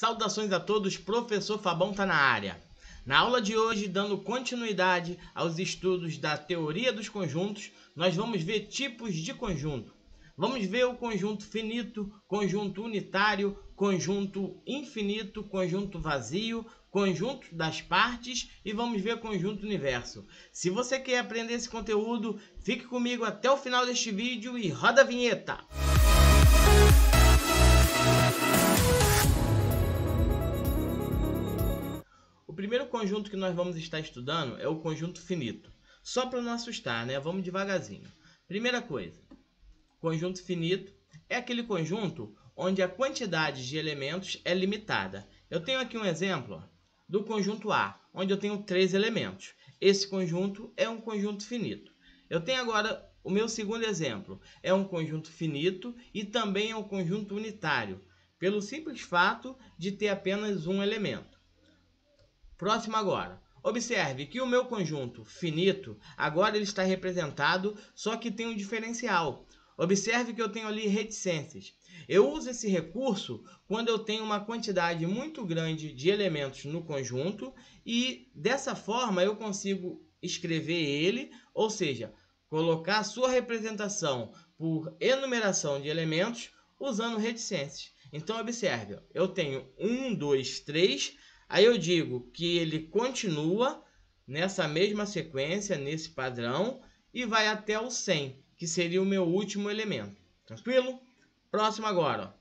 Saudações a todos, professor Fabão tá na área. Na aula de hoje, dando continuidade aos estudos da teoria dos conjuntos, nós vamos ver tipos de conjunto. Vamos ver o conjunto finito, conjunto unitário, conjunto infinito, conjunto vazio, conjunto das partes e vamos ver conjunto universo. Se você quer aprender esse conteúdo, fique comigo até o final deste vídeo e roda a vinheta! O primeiro conjunto que nós vamos estar estudando é o conjunto finito. Só para não assustar, né? Vamos devagarzinho. Primeira coisa, conjunto finito é aquele conjunto onde a quantidade de elementos é limitada. Eu tenho aqui um exemplo do conjunto A, onde eu tenho 3 elementos. Esse conjunto é um conjunto finito. Eu tenho agora o meu segundo exemplo. É um conjunto finito e também é um conjunto unitário, pelo simples fato de ter apenas um elemento. Próximo agora. Observe que o meu conjunto finito, agora ele está representado, só que tem um diferencial. Observe que eu tenho ali reticências. Eu uso esse recurso quando eu tenho uma quantidade muito grande de elementos no conjunto e dessa forma eu consigo escrever ele, ou seja, colocar a sua representação por enumeração de elementos usando reticências. Então observe, eu tenho 1, 2, 3... Aí eu digo que ele continua nessa mesma sequência, nesse padrão, e vai até o 100, que seria o meu último elemento. Tranquilo? Próximo agora.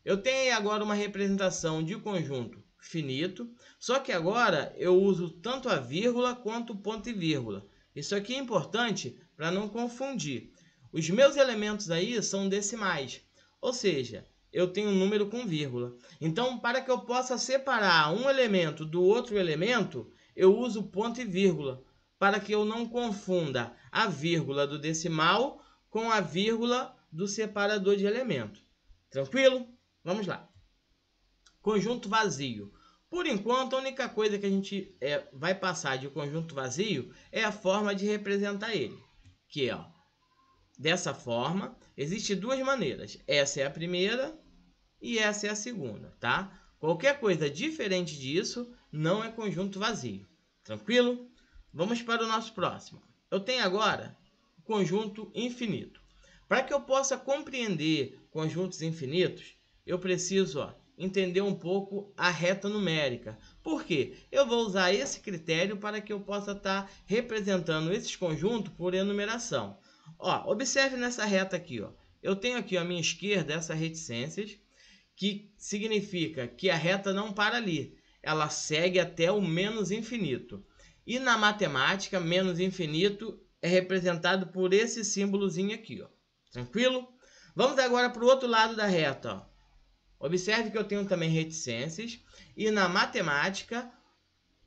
Eu tenho agora uma representação de conjunto finito, só que agora eu uso tanto a vírgula quanto o ponto e vírgula. Isso aqui é importante para não confundir. Os meus elementos aí são decimais, ou seja, eu tenho um número com vírgula. Então, para que eu possa separar um elemento do outro elemento, eu uso ponto e vírgula, para que eu não confunda a vírgula do decimal com a vírgula do separador de elemento. Tranquilo? Vamos lá. Conjunto vazio. Por enquanto, a única coisa que a gente vai passar de conjunto vazio é a forma de representar ele, que é, dessa forma. Existem duas maneiras. Essa é a primeira e essa é a segunda, tá? Qualquer coisa diferente disso não é conjunto vazio. Tranquilo? Vamos para o nosso próximo. Eu tenho agora o conjunto infinito. Para que eu possa compreender conjuntos infinitos, eu preciso entender um pouco a reta numérica. Por quê? Eu vou usar esse critério para que eu possa estar representando esses conjuntos por enumeração. Observe nessa reta aqui. Eu tenho aqui à minha esquerda essa reticências, que significa que a reta não para ali, ela segue até o menos infinito. E na matemática, menos infinito é representado por esse símbolozinho aqui. Tranquilo? Vamos agora para o outro lado da reta. Observe que eu tenho também reticências, e na matemática,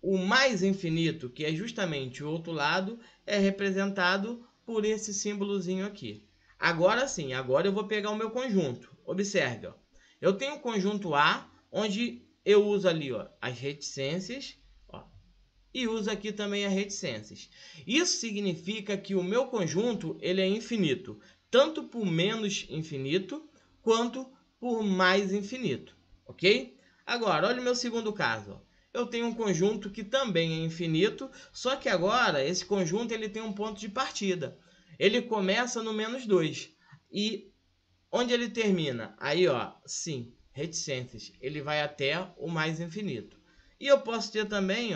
o mais infinito, que é justamente o outro lado, é representado por esse símbolozinho aqui. Agora sim, agora eu vou pegar o meu conjunto. Observe, eu tenho o conjunto A, onde eu uso ali as reticências, e uso aqui também as reticências. Isso significa que o meu conjunto ele é infinito, tanto por menos infinito, quanto por mais infinito, ok? Agora, olha o meu segundo caso. Eu tenho um conjunto que também é infinito, só que agora esse conjunto ele tem um ponto de partida. Ele começa no menos 2 e onde ele termina? Aí, sim, reticências. Ele vai até o mais infinito. E eu posso ter também,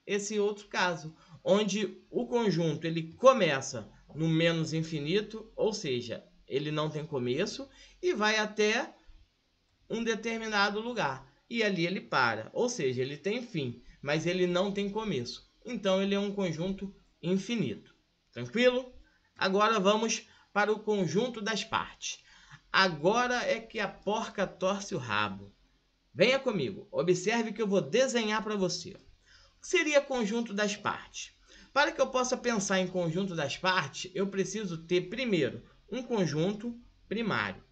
esse outro caso, onde o conjunto ele começa no menos infinito, ou seja, ele não tem começo, e vai até um determinado lugar. E ali ele para, ou seja, ele tem fim, mas ele não tem começo. Então, ele é um conjunto infinito. Tranquilo? Agora vamos para o conjunto das partes. Agora é que a porca torce o rabo. Venha comigo, observe que eu vou desenhar para você. O que seria conjunto das partes? Para que eu possa pensar em conjunto das partes, eu preciso ter primeiro um conjunto primário.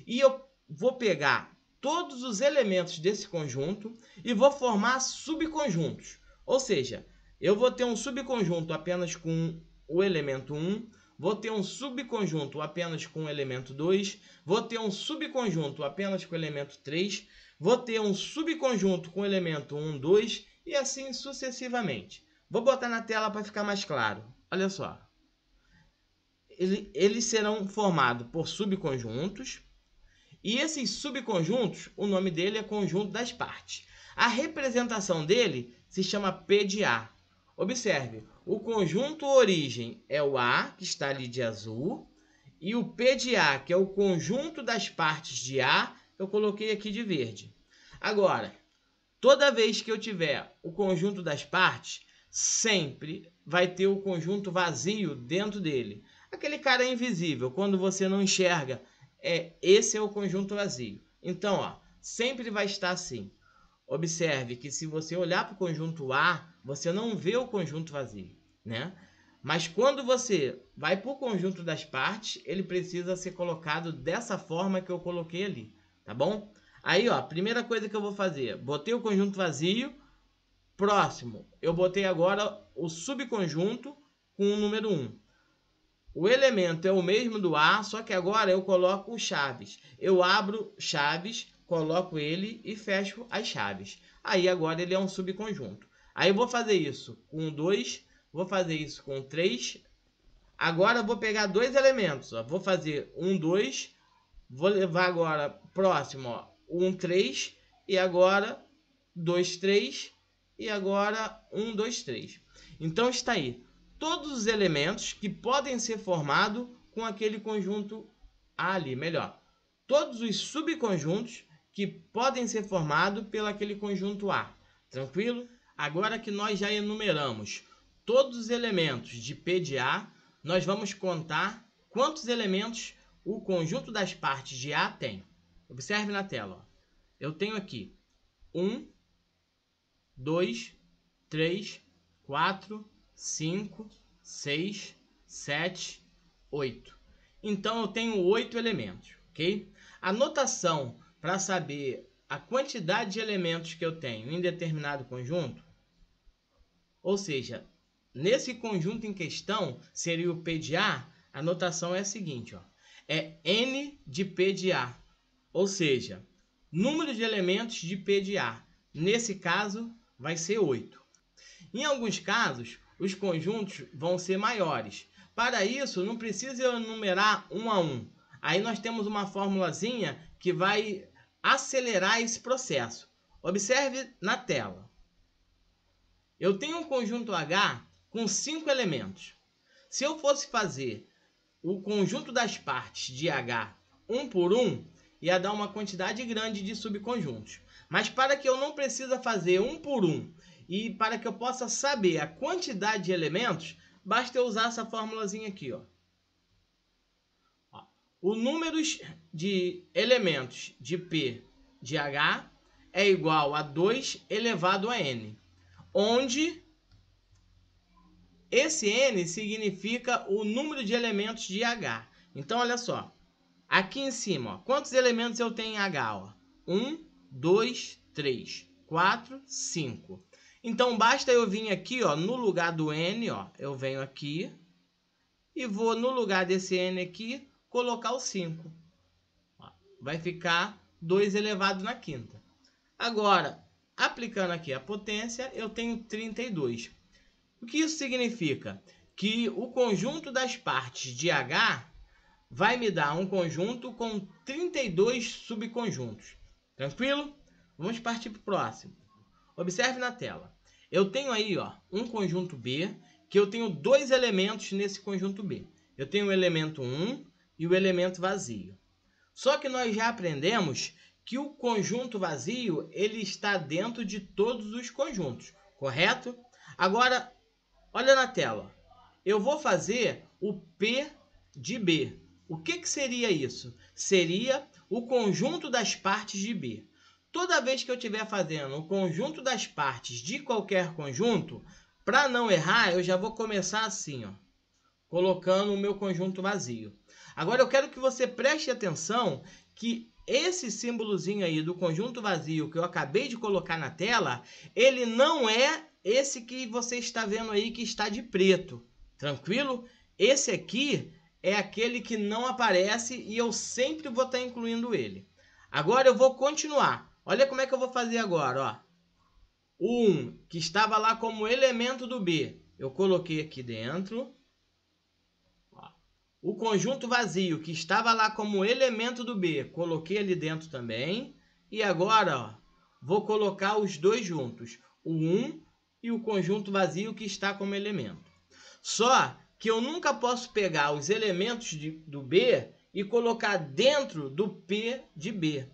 E eu vou pegar todos os elementos desse conjunto e vou formar subconjuntos. Ou seja, eu vou ter um subconjunto apenas com o elemento 1, vou ter um subconjunto apenas com o elemento 2, vou ter um subconjunto apenas com o elemento 3, vou ter um subconjunto com o elemento 1, 2 e assim sucessivamente. Vou botar na tela para ficar mais claro. Olha só. Eles serão formados por subconjuntos e esses subconjuntos, o nome dele é conjunto das partes. A representação dele se chama P de A. Observe, o conjunto origem é o A, que está ali de azul, e o P de A, que é o conjunto das partes de A, eu coloquei aqui de verde. Agora, toda vez que eu tiver o conjunto das partes, sempre vai ter o conjunto vazio dentro dele. Aquele cara invisível, quando você não enxerga, esse é o conjunto vazio. Então, ó, sempre vai estar assim. Observe que se você olhar para o conjunto A, você não vê o conjunto vazio, né? Mas quando você vai para o conjunto das partes, ele precisa ser colocado dessa forma que eu coloquei ali, tá bom? Aí, ó, primeira coisa que eu vou fazer, botei o conjunto vazio, próximo, eu botei agora o subconjunto com o número 1. O elemento é o mesmo do A, só que agora eu coloco o chaves. Eu abro chaves, coloco ele e fecho as chaves. Aí agora ele é um subconjunto. Aí eu vou fazer isso com 2, vou fazer isso com 3. Agora eu vou pegar dois elementos. Ó. Vou fazer 1, 2. Vou levar agora próximo, ó, 1, 3. E agora 2, 3. E agora 1, 2, 3. Então está aí. Todos os elementos que podem ser formados com aquele conjunto A ali, melhor. Todos os subconjuntos que podem ser formados pelo aquele conjunto A. Tranquilo? Agora que nós já enumeramos todos os elementos de P de A, nós vamos contar quantos elementos o conjunto das partes de A tem. Observe na tela. Ó. Eu tenho aqui 1, 2, 3, 4, 5, 6, 7, 8. Então eu tenho 8 elementos, ok? A notação para saber a quantidade de elementos que eu tenho em determinado conjunto, ou seja, nesse conjunto em questão, seria o P de A, a notação é a seguinte, ó, é N de P de A, ou seja, número de elementos de P de A. Nesse caso, vai ser 8. Em alguns casos, os conjuntos vão ser maiores. Para isso, não precisa enumerar um a um. Aí nós temos uma formulazinha que vai acelerar esse processo. Observe na tela. Eu tenho um conjunto H com 5 elementos. Se eu fosse fazer o conjunto das partes de H um por um, ia dar uma quantidade grande de subconjuntos. Mas para que eu não precise fazer um por um, e para que eu possa saber a quantidade de elementos, basta eu usar essa formulazinha aqui. Ó. O número de elementos de P de H é igual a 2 elevado a N, onde esse N significa o número de elementos de H. Então, olha só. Aqui em cima, ó, quantos elementos eu tenho em H? Ó? 1, 2, 3, 4, 5. Então, basta eu vir aqui, ó, no lugar do N, ó, eu venho aqui e vou, no lugar desse N aqui, colocar o 5. Ó, vai ficar 2 elevado na quinta. Agora, aplicando aqui a potência, eu tenho 32. O que isso significa? Que o conjunto das partes de H vai me dar um conjunto com 32 subconjuntos. Tranquilo? Vamos partir para o próximo. Observe na tela. Eu tenho aí, ó, um conjunto B, que eu tenho dois elementos nesse conjunto B. Eu tenho o elemento 1 e o elemento vazio. Só que nós já aprendemos que o conjunto vazio ele está dentro de todos os conjuntos, correto? Agora, olha na tela. Eu vou fazer o P de B. O que seria isso? Seria o conjunto das partes de B. Toda vez que eu estiver fazendo o conjunto das partes de qualquer conjunto, para não errar, eu já vou começar assim, ó, colocando o meu conjunto vazio. Agora eu quero que você preste atenção que esse símbolozinho aí do conjunto vazio que eu acabei de colocar na tela, ele não é esse que você está vendo aí que está de preto. Tranquilo? Esse aqui é aquele que não aparece e eu sempre vou estar incluindo ele. Agora eu vou continuar. Olha como é que eu vou fazer agora, ó. O 1, que estava lá como elemento do B, eu coloquei aqui dentro. O conjunto vazio, que estava lá como elemento do B, coloquei ali dentro também. E agora, ó, vou colocar os dois juntos, o 1 e o conjunto vazio que está como elemento. Só que eu nunca posso pegar os elementos do B e colocar dentro do P de B.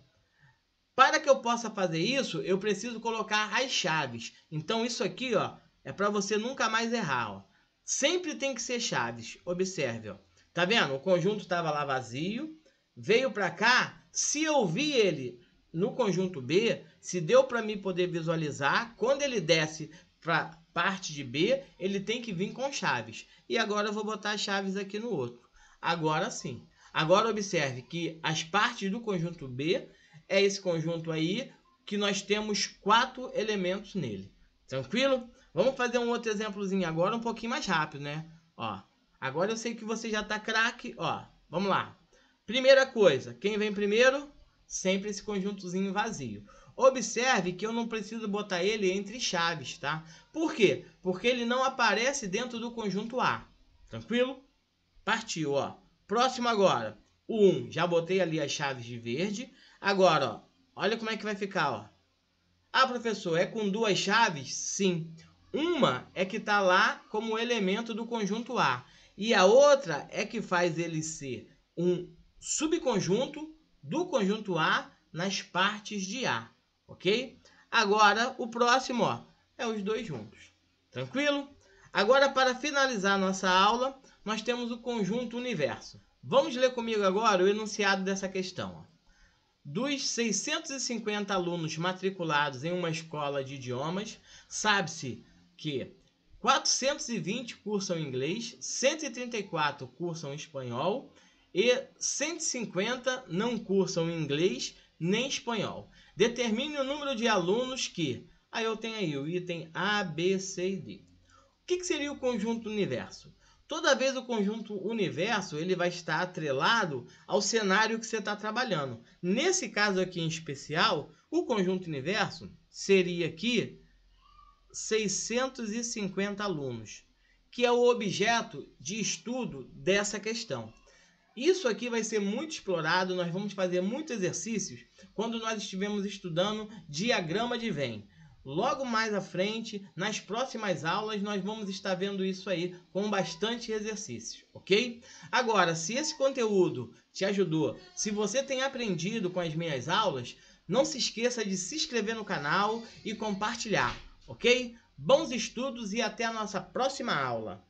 Para que eu possa fazer isso, eu preciso colocar as chaves. Então isso aqui, ó, é para você nunca mais errar. Ó. Sempre tem que ser chaves. Observe, ó. Tá vendo? O conjunto estava lá vazio, veio para cá. Se eu vi ele no conjunto B, se deu para mim poder visualizar, quando ele desce para parte de B, ele tem que vir com chaves. E agora eu vou botar as chaves aqui no outro. Agora sim. Agora observe que as partes do conjunto B é esse conjunto aí que nós temos 4 elementos nele. Tranquilo? Vamos fazer um outro exemplozinho agora, um pouquinho mais rápido, né? Ó, agora eu sei que você já tá craque, ó. Vamos lá. Primeira coisa, quem vem primeiro? Sempre esse conjuntozinho vazio. Observe que eu não preciso botar ele entre chaves, tá? Por quê? Porque ele não aparece dentro do conjunto A. Tranquilo? Partiu, ó. Próximo agora. O 1, já botei ali as chaves de verde. Agora, ó, olha como é que vai ficar, ó. Ah, professor, é com duas chaves? Sim. Uma é que está lá como elemento do conjunto A. E a outra é que faz ele ser um subconjunto do conjunto A nas partes de A. Ok? Agora, o próximo, ó, é os dois juntos. Tranquilo? Agora, para finalizar nossa aula, nós temos o conjunto universo. Vamos ler comigo agora o enunciado dessa questão. Dos 650 alunos matriculados em uma escola de idiomas, sabe-se que 420 cursam inglês, 134 cursam espanhol e 150 não cursam inglês nem espanhol. Determine o número de alunos que... Aí eu tenho aí o item A, B, C e D. O que seria o conjunto universo? Toda vez o conjunto universo ele vai estar atrelado ao cenário que você está trabalhando. Nesse caso aqui em especial, o conjunto universo seria aqui 650 alunos, que é o objeto de estudo dessa questão. Isso aqui vai ser muito explorado, nós vamos fazer muitos exercícios quando nós estivermos estudando diagrama de Venn. Logo mais à frente, nas próximas aulas, nós vamos estar vendo isso aí com bastante exercícios, ok? Agora, se esse conteúdo te ajudou, se você tem aprendido com as minhas aulas, não se esqueça de se inscrever no canal e compartilhar, ok? Bons estudos e até a nossa próxima aula!